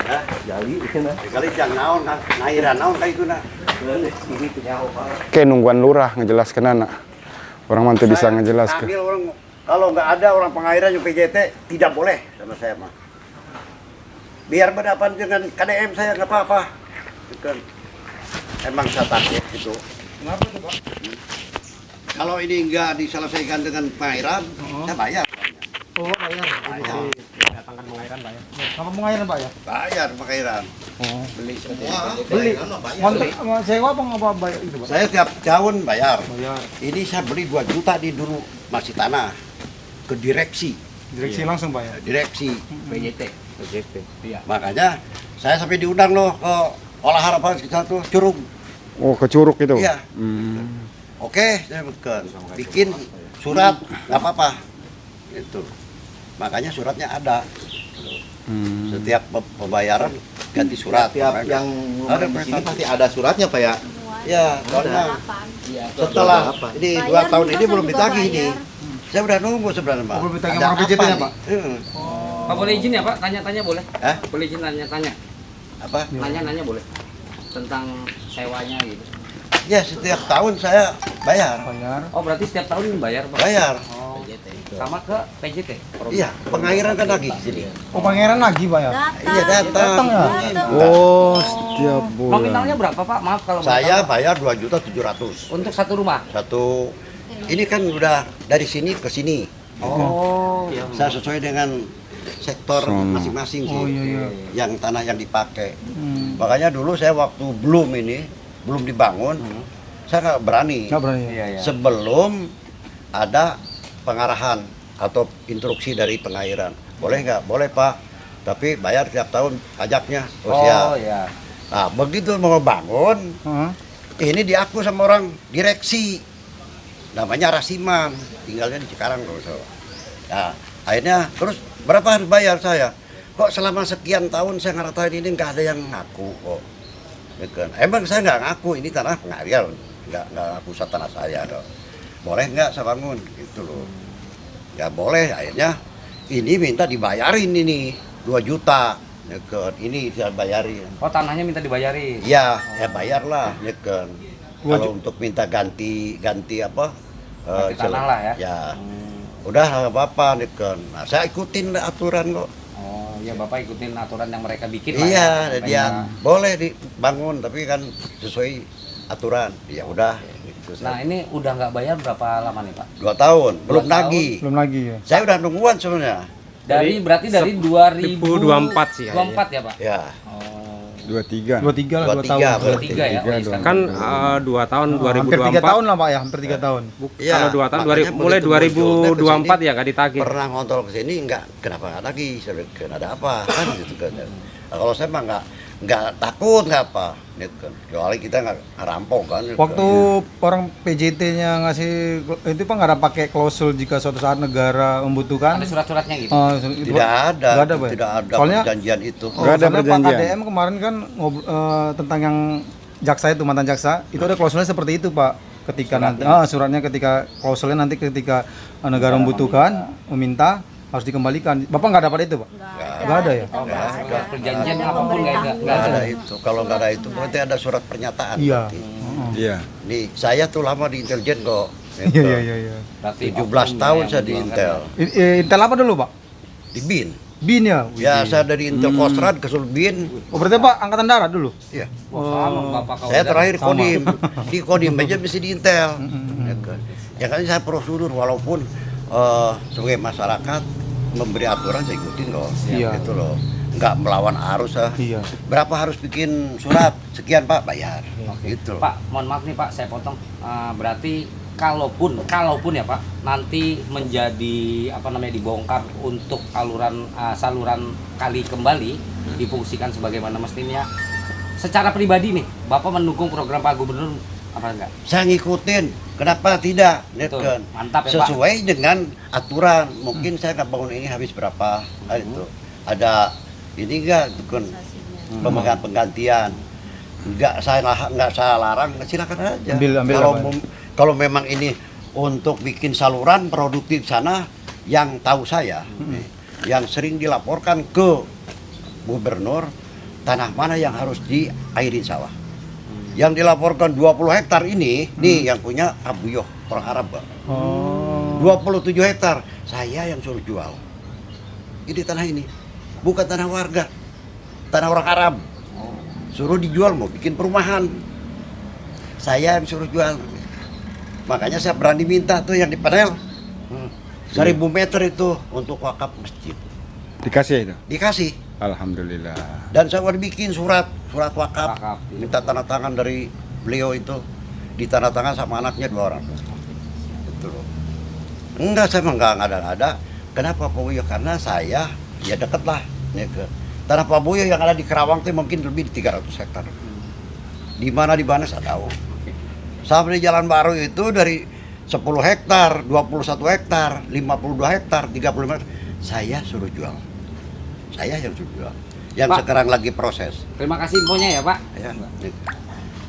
Hah? Jali cenah. Kali jang naon ngairan naon ka itu na. Sini teh nyaho Pak. Oke, nungguan lurah ngejelaskan anak. Orang mantu bisa ngejelaskan. Ambil orang kalau nggak ada orang pengairan yang PJT tidak boleh sama saya mah. Biar berhadapan dengan KDM saya nggak apa-apa. Bukan. Emang saya takut gitu. Kenapa tuh Pak? Kalau ini nggak diselesaikan dengan pengairan, saya bayar. Oh bayar. Bayar. Datangkan pengairan Pak ya. Sama pengairan Pak ya? Bayar pengairan. Oh. Beli semua. Beli. Kontrak sama sewa apa bayar itu Pak? Saya tiap tahun bayar. Bayar. Ini saya beli 2 juta di dulu masih tanah ke direksi. Direksi langsung Pak ya? Direksi. PJT. Iya. Makanya saya sampai diundang loh ke olahan apa kita tuh Curug. Oh, ke Curug itu? Iya. Oke, saya bikin surat nggak apa-apa. Itu. Makanya suratnya ada. Setiap pembayaran ganti surat. Tiap yang ada di sini pasti ada suratnya Pak ya. Ya, karena setelah ini 2 tahun ini belum ditagih ini. Saya udah nunggu sebenarnya, Pak. Belum ditagih Ada sama PJT apa ya, nih? Pak? Pak boleh izin ya Pak, tanya-tanya boleh? Hah? Boleh izin tanya-tanya? Apa? Nanya-nanya boleh? Tentang sewanya gitu. Ya, setiap tahun saya bayar. Bayar. Oh berarti setiap tahun bayar Pak? Bayar. Oh, sama ke PJT? Iya, pengairan kan lagi di sini. Oh pangeran lagi Pak ya? Iya, datang. ya? Oh, setiap bulan. Nominalnya berapa Pak? Maaf kalau boleh Saya tahu. bayar 2.700.000. Untuk satu rumah? Satu ini kan udah dari sini ke sini. Oh, Saya sesuai dengan sektor Sono. masing-masing sih. Oh iya. Yang tanah yang dipakai. Makanya dulu saya waktu belum dibangun, saya nggak berani. Nggak berani ya? iya iya. Sebelum ada pengarahan atau instruksi dari pengairan. Boleh nggak? Boleh Pak. Tapi bayar tiap tahun pajaknya. Oh, siap. iya. Nah, begitu mau bangun, Heeh. ini diaku sama orang direksi. Namanya Rasiman. Tinggalnya di Cikarang kalau salah. Nah, akhirnya terus berapa harus bayar saya? Kok selama sekian tahun saya ngeratain ini nggak ada yang ngaku kok. Ya kan? Emang saya nggak ngaku ini tanah pengairan, nggak ngaku tanah saya dong. Boleh nggak saya bangun gitu loh. Ya boleh, akhirnya ini minta dibayarin ini 2 juta. Ya kan? Ini saya bayarin. Oh tanahnya minta dibayarin? Iya, ya bayarlah ya kan. 2 Kalau untuk minta ganti apa? Ganti tanah lah ya? Ya. Udah nggak apa-apa ya kan. Nah, saya ikutin aturan kok. Oh ya Bapak ikutin aturan yang mereka bikin lah Iya, ya? dia boleh dibangun tapi kan sesuai aturan. Ya udah. Gitu. Nah ini udah nggak bayar berapa lama nih Pak? 2 tahun, belum 2 tahun. nagih. Belum lagi ya? Saya udah nungguan sebenarnya. Berarti dari 2024 sih ya. 24 ya Pak? Ya. Oh, 23. 23 lah, 2 tahun. 23 ya? Oh, iya, dong. Kan 2 tahun Hampir 3 tahun lah Pak ya, hampir 3 tahun. Iya, Kalau 2 tahun makanya mulai begitu muncul, 2024 ya nggak ditagih. Pernah ngontrol ke sini kenapa nggak lagi? Saya bilang, "Kan ada apa?" Kan gitu kan. Nah, kalau saya mah nggak takut nggak apa, gitu kan. Kecuali kita nggak rampok kan. gitu Waktu orang PJT-nya ngasih itu Pak nggak ada pakai klausul jika suatu saat negara membutuhkan? Ada surat-suratnya gitu? Itu, Tidak ada, Nggak ada, Pak ya? tidak ada Soalnya perjanjian itu. Nggak ada soalnya Pak perjanjian. KDM kemarin kan tentang yang jaksa itu, mantan jaksa, itu ada klausulnya seperti itu Pak. Ketika nanti suratnya ketika klausulnya nanti ketika negara membutuhkan, meminta harus dikembalikan. Bapak nggak dapat itu Pak? Nggak ada ya? Oh, nggak ada. Perjanjian apapun nggak Nggak ada itu. Kalau nggak ada itu berarti ada surat pernyataan. Iya. berarti. Iya. Nih saya tuh lama di intelijen kok. Iya. Berarti 17 tahun saya di Intel. Intel apa dulu Pak? Di BIN. BIN ya? Ya saya dari Intel Kostrad ke Sulbin. Oh berarti Pak angkatan darat dulu? Iya. sama Bapak kalau Saya udah- terakhir Kodim. Di Kodim aja bisa di Intel. Ya kan. Ya kan saya prosedur walaupun sebagai masyarakat memberi aturan saya ikutin kok. Iya. Gitu loh. Nggak melawan arus Iya. Berapa harus bikin surat? Sekian Pak, bayar. Gitu loh. Pak, mohon maaf nih Pak, saya potong. Berarti kalaupun ya Pak, nanti menjadi apa namanya dibongkar untuk saluran kali kembali difungsikan sebagaimana mestinya. Secara pribadi nih, Bapak mendukung program Pak Gubernur apa enggak? Saya ngikutin, kenapa tidak? Lihat Betul. kan? Mantap ya, Pak. Sesuai dengan aturan. Mungkin saya nggak bangun ini habis berapa? Itu ada ini enggak kan pemegang penggantian. Nggak saya larang, silakan aja. Ambil kalau apa? kalau memang ini untuk bikin saluran produktif sana, yang tahu saya, yang sering dilaporkan ke gubernur tanah mana yang harus diairin sawah. Yang dilaporkan 20 hektar ini, nih yang punya Abuyoh, orang Arab, Pak. Oh. 27 hektar, saya yang suruh jual. Ini tanah ini, bukan tanah warga, tanah orang Arab. Suruh dijual, mau bikin perumahan. Saya yang suruh jual. Makanya saya berani minta tuh yang di panel. 1.000 meter itu untuk wakaf masjid. Dikasih itu? Dikasih. Alhamdulillah. Dan saya udah bikin surat wakaf. Wakaf, iya. Minta tanda tangan dari beliau itu. Ditanda tangan sama anaknya 2 orang. Itu loh. Enggak, saya enggak ada. Kenapa Pak Buyo? Karena saya ya deket lah ya ke tanah Pak Buyo yang ada di Kerawang itu mungkin lebih di 300 hektar. Di mana saya tahu. Sampai di Jalan Baru itu dari 10 hektar, 21 hektar, 52 hektar, 35 hektar, saya suruh jual. Saya yang suruh jual. Yang Pak, sekarang lagi proses. Terima kasih infonya ya Pak. Ya,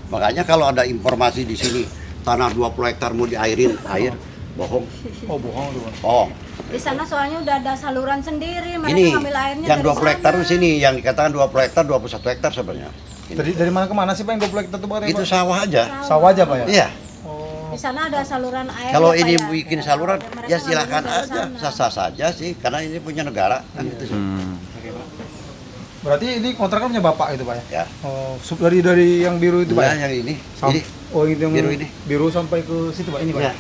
makanya kalau ada informasi di sini tanah 20 hektar mau diairin, air bohong. Oh, bohong tuh, Pak. Oh, Di sana soalnya udah ada saluran sendiri, mereka ini ngambil airnya yang dari 20 hektar sana. di sini, yang dikatakan 20 hektar, 21 hektar sebenarnya. Ini. Dari mana ke mana sih Pak yang 20 hektar tuh Pak? Itu sawah aja. Sawah aja Pak ya? Iya. Di sana ada saluran air. Kalau ya, Pak, ini ya? bikin saluran, Mereka ya ngambilnya silakan dari aja, sana. sah-sah saja sih, karena ini punya negara. Kan gitu sih. Berarti ini kontrakan punya Bapak itu Pak ya? Ya. Oh, dari yang biru itu Pak Ya, ya? yang ini. Sam- Ini. Oh, itu yang biru ini. biru sampai ke situ Pak ini Pak. Ya.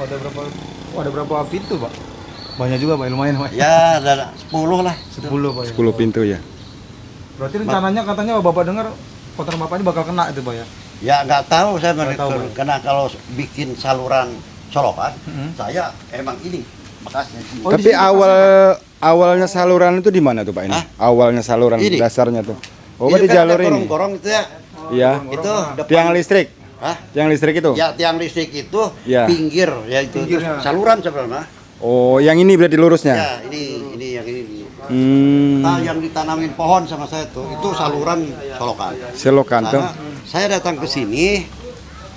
Oh, ada berapa pintu Pak? Banyak juga Pak, lumayan Pak. Ya, ada 10 lah. 10 Pak ya. 10 pintu ya. Berarti rencananya katanya Bapak dengar kontrak Bapak ini bakal kena itu Pak ya? Ya nggak tahu saya Nggak tahu, Pak. karena kalau bikin saluran solokan, Mhm. saya emang ini bekasnya sini. Oh, di Tapi sini awalnya saluran itu di mana tuh Pak ini? Hah? Awalnya saluran Ini. dasarnya tuh. Oh, Itu di kan jalur ada ini. gorong-gorong itu ya. Iya. Itu depan. Tiang listrik. Hah? Tiang listrik itu. Ya tiang listrik itu Ya. pinggir ya itu Pinggirnya. saluran sebenarnya. Oh, yang ini berarti lurusnya. Ya ini yang ini. Hmm. Nah, yang ditanamin pohon sama saya tuh itu saluran solokan. Selokan tuh. Karena saya datang ke sini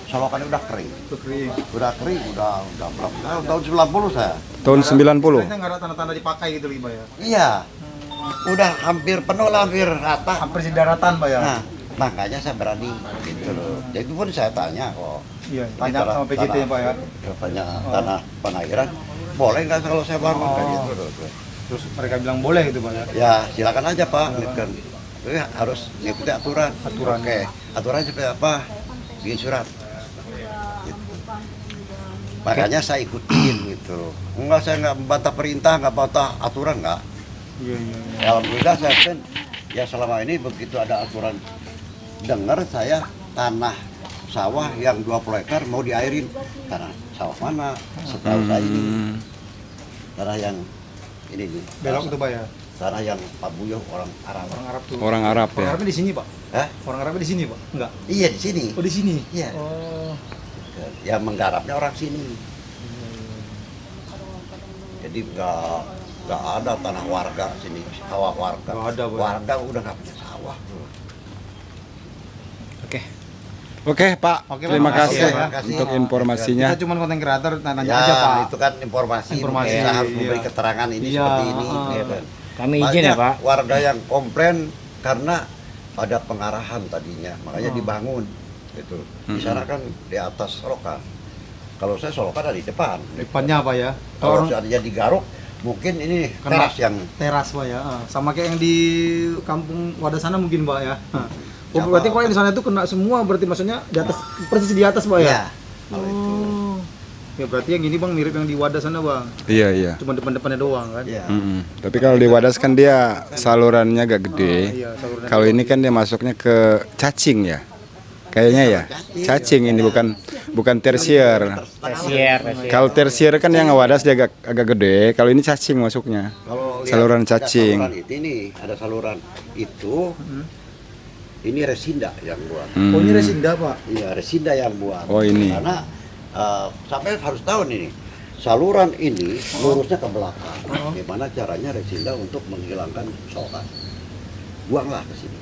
solokannya udah kering. Kering. Udah kering, udah berapa tahun 90 saya. Tahun 90. Kayaknya nggak ada tanda-tanda dipakai gitu Pak ya? Iya. Udah hampir penuh lah, hampir rata. Hampir si daratan Pak ya? Nah, makanya saya berani gitu loh. Jadi pun saya tanya kok. Iya, tanya sama PJT ya Pak ya? Tanya tanah pengairan, boleh nggak kalau saya bangun kayak gitu loh. Terus mereka bilang boleh gitu Pak ya? Ya silakan aja Pak, kan. Tapi harus ngikuti aturan. Aturan. Oke, aturan seperti apa? Bikin surat. Gitu. Makanya saya ikutin gitu. Enggak, saya nggak membantah perintah, nggak bantah aturan, nggak. Iya, iya. Alhamdulillah saya kan ya selama ini begitu ada aturan dengar saya tanah sawah yang 20 hektar mau diairin, tanah sawah mana setahu saya ini tanah yang ini nih, Belok itu Pak ya? tanah yang Pak Buyo orang Arab. Orang Arab tuh. Orang Arab Orang ya. Arabnya di sini Pak? Hah? Orang Arabnya di sini Pak? Enggak? Iya di sini. Oh di sini? Iya. Oh. Ya menggarapnya orang sini. Jadi nggak ada tanah warga sini, sawah warga. Nggak ada, Pak. Warga udah nggak punya sawah. Oke. Oke, Pak. Oke, Pak. Terima Makasih, kasih ya. untuk informasinya. Kita cuma konten kreator, tanya Ya, aja Pak. itu kan informasi. Informasi, Kita harus iya. memberi keterangan ini Iya, seperti ini. ah. Ya kan? Kami izin ya Banyak Pak. warga yang komplain karena ada pengarahan tadinya, makanya dibangun. Gitu. Di sana kan di atas solokan. Kalau saya solokan ada di depan. Depannya apa ya? Kalau Orang seandainya digaruk, mungkin ini Kena. teras yang teras Pak ya. Sama kayak yang di kampung Wadah sana mungkin Pak ya. Oh, Siapa? berarti kalau yang di sana itu kena semua, berarti maksudnya di atas, persis di atas Pak ya? ya. Kalau itu. Oh. Ya berarti yang gini Bang mirip yang di Wadah sana Bang. Iya, iya. Cuma depan-depannya doang kan? Ya. Tapi kalau di Wadas kan dia salurannya agak gede. Iya, saluran. Kalau ini kan dia masuknya ke cacing ya. Kayaknya ya. Cacing ini bukan tersier. Kalau tersier kan yang Wadas dia agak gede. Kalau ini cacing masuknya. Kalau lihat Saluran ada cacing. Saluran itu ini ada saluran itu. Ini Resinda yang buat. Oh ini Resinda Pak. Iya, Resinda yang buat. Oh, ini. Karena sampai harus tahu nih, saluran ini lurusnya ke belakang. Gimana caranya Resinda untuk menghilangkan solokan? Buanglah ke sini.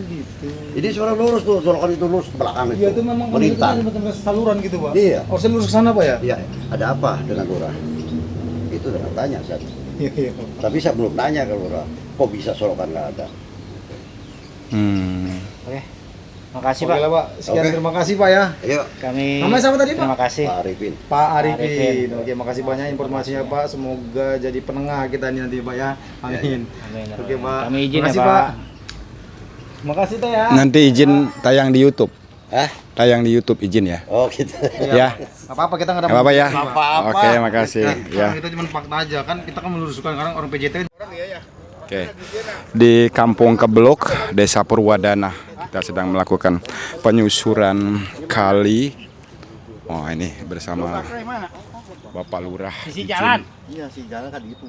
Gitu. Jadi sebenarnya lurus tuh, solokan itu lurus ke belakang itu. Iya itu memang melintang. benar-benar saluran gitu Pak. Iya. Harusnya lurus ke sana Pak ya? Iya, ada apa dengan lurah? Itu udah tanya saya. Iya, iya. Tapi saya belum tanya ke lurah, kok bisa solokan nggak ada? Oke. Makasih Oke Pak. lah Pak, sekian Oke. terima kasih Pak ya. Ayo, Kami Namanya siapa tadi, Pak? Terima kasih. Pak Arifin. Pak Arifin. Arifin. Oke, makasih banyak informasinya Pak. Semoga jadi penengah kita ini nanti Pak ya. Amin. Amin. Oke Pak. Kami izin ya Makasih, Pak. Makasih Teh ya. Nanti izin tayang di YouTube. Hah? Tayang di YouTube izin ya. Oh gitu. Ya. Nggak apa-apa kita nggak ada Nggak apa-apa ya. masalah, Pak. Apa-apa. Oke, makasih. Ya. Kita cuma fakta aja kan kita kan meluruskan sekarang orang PJT Oke. Di Kampung Keblok, Desa Purwadana, kita sedang melakukan penyusuran kali. Oh, ini bersama Bapak Lurah. Sisi jalan. Iya sih jalan kan gitu.